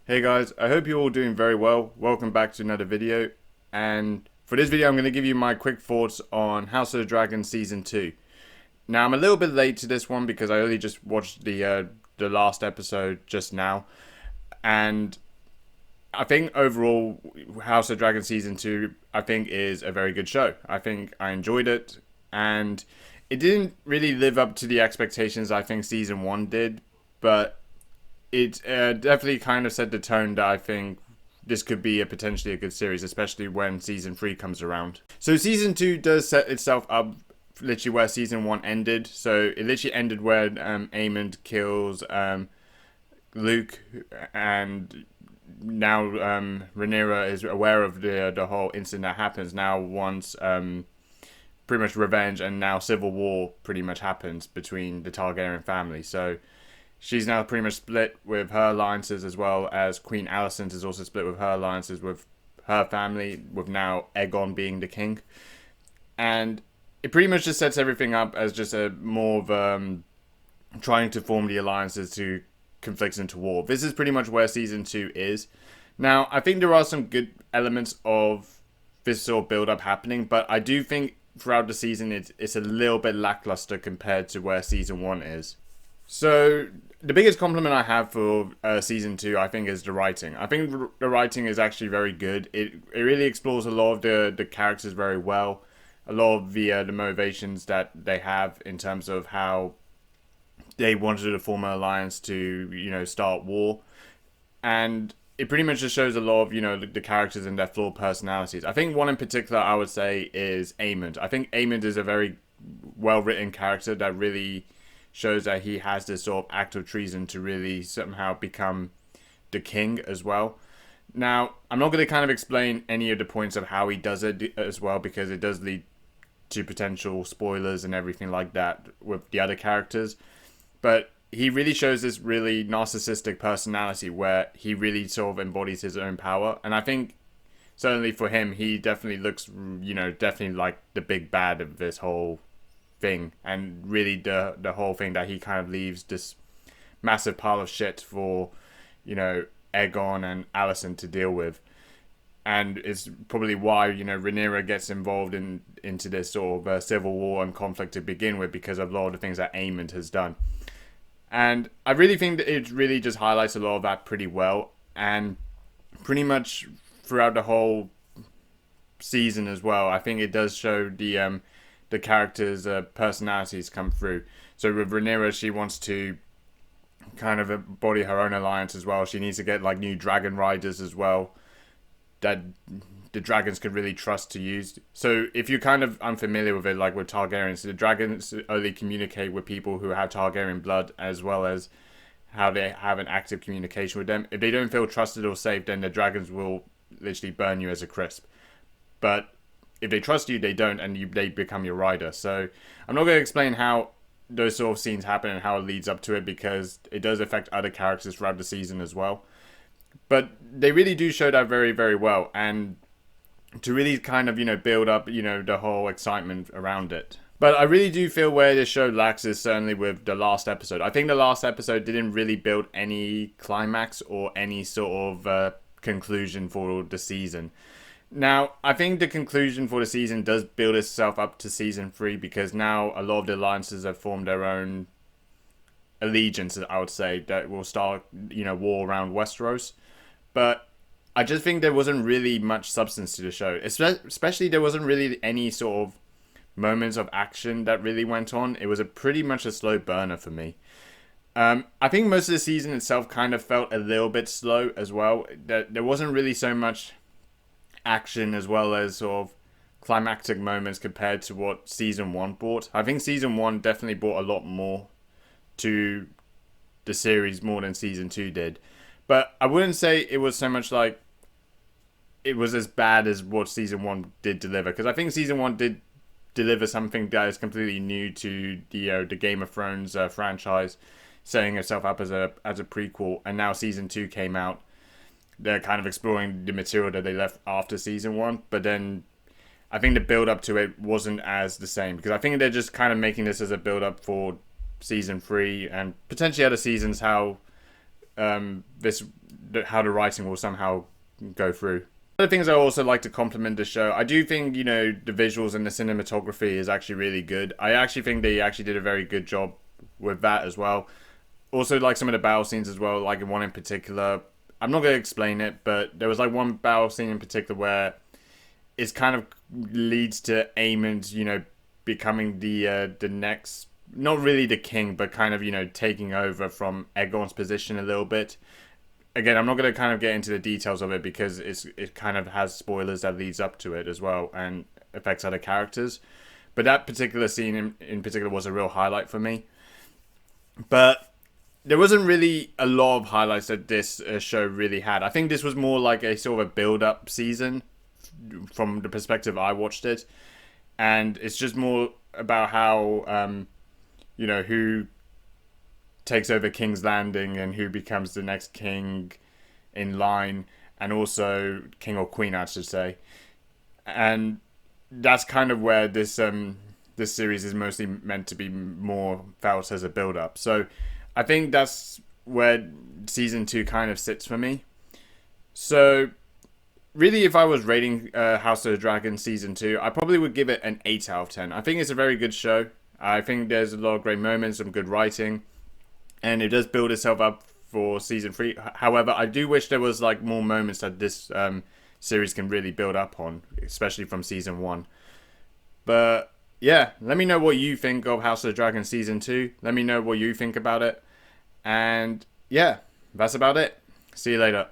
Hey guys, I hope you're all doing very well. Welcome back to another video. And for this video, I'm going to give you my quick thoughts on House of the Dragon Season 2. Now, I'm a little bit late to this one because I only just watched the last episode just now. And I think overall, House of the Dragon Season 2, I think is a very good show. I think I enjoyed it. And it didn't really live up to the expectations I think Season 1 did. But it definitely kind of set the tone that I think this could be potentially a good series, especially when Season 3 comes around. So Season 2 does set itself up literally where Season 1 ended. So it literally ended where Aemond kills Luke, and now Rhaenyra is aware of the whole incident that happens. Now wants pretty much revenge, and now civil war pretty much happens between the Targaryen family. So she's now pretty much split with her alliances, as well as Queen Alicent is also split with her alliances with her family, with now Aegon being the king. And it pretty much just sets everything up as just a more of trying to form the alliances to conflicts into war. This is pretty much where Season 2 is. Now, I think there are some good elements of this sort of build-up happening, but I do think throughout the season it's a little bit lackluster compared to where Season 1 is. So the biggest compliment I have for Season 2, I think, is the writing. I think the writing is actually very good. It really explores a lot of the characters very well. A lot of the motivations that they have in terms of how they wanted to form an alliance to, start war. And it pretty much just shows a lot of, the characters and their flawed personalities. I think one in particular I would say is Aemond. I think Aemond is a very well-written character that really shows that he has this sort of act of treason to really somehow become the king as well. Now, I'm not going to kind of explain any of the points of how he does it as well, because it does lead to potential spoilers and everything like that with the other characters. But he really shows this really narcissistic personality where he really sort of embodies his own power. And I think certainly for him, he definitely looks, definitely like the big bad of this whole thing, and really the whole thing that he kind of leaves this massive pile of shit for Aegon and Alicent to deal with. And it's probably why Rhaenyra gets involved into this sort of civil war and conflict to begin with, because of a lot of the things that Aemond has done. And I really think that it really just highlights a lot of that pretty well, and pretty much throughout the whole season as well. I think it does show the characters' personalities come through. So with Rhaenyra, she wants to kind of embody her own alliance as well. She needs to get like new dragon riders as well, that the dragons could really trust to use. So if you're kind of unfamiliar with it, like with Targaryens, the dragons only communicate with people who have Targaryen blood, as well as how they have an active communication with them. If they don't feel trusted or safe, then the dragons will literally burn you as a crisp. But if they trust you, they don't, and they become your rider. So I'm not going to explain how those sort of scenes happen and how it leads up to it, because it does affect other characters throughout the season as well. But they really do show that very, very well, and to really kind of, build up, the whole excitement around it. But I really do feel where this show lacks is certainly with the last episode. I think the last episode didn't really build any climax or any sort of conclusion for the season. Now, I think the conclusion for the season does build itself up to Season 3, because now a lot of the alliances have formed their own allegiances, I would say, that will start, war around Westeros. But I just think there wasn't really much substance to the show. Especially there wasn't really any sort of moments of action that really went on. It was pretty much a slow burner for me. I think most of the season itself kind of felt a little bit slow as well. There wasn't really so much action as well as sort of climactic moments compared to what Season 1 brought. I think Season 1 definitely brought a lot more to the series, more than Season 2 did. But I wouldn't say it was so much like it was as bad as what Season 1 did deliver, because I think Season 1 did deliver something that is completely new to the Game of Thrones franchise, setting itself up as a prequel. And now Season 2 came out. They're kind of exploring the material that they left after Season 1, but then I think the build up to it wasn't as the same, because I think they're just kind of making this as a build up for Season 3 and potentially other seasons, how how the writing will somehow go through. Other things I also like to compliment the show. I do think, you know, the visuals and the cinematography is actually really good. I actually think they actually did a very good job with that as well. Also, like some of the battle scenes as well, like one in particular. I'm not going to explain it, but there was like one battle scene in particular where it kind of leads to Aemond, you know, becoming the next, not really the king, but kind of, you know, taking over from Aegon's position a little bit. Again, I'm not going to kind of get into the details of it because it kind of has spoilers that leads up to it as well and affects other characters. But that particular scene in particular was a real highlight for me. But there wasn't really a lot of highlights that this show really had. I think this was more like a sort of a build-up season from the perspective I watched it. And it's just more about how, you know, who takes over King's Landing and who becomes the next king in line, and also king or queen, I should say. And that's kind of where this this series is mostly meant to be more felt as a build-up. So I think that's where season 2 kind of sits for me. So really, if I was rating House of the Dragon season 2, I probably would give it an 8 out of 10. I think it's a very good show. I think there's a lot of great moments, some good writing, and it does build itself up for season 3. However, I do wish there was like more moments that this series can really build up on, especially from season 1. But yeah, let me know what you think of House of the Dragon season 2. Let me know what you think about it. And yeah, that's about it. See you later.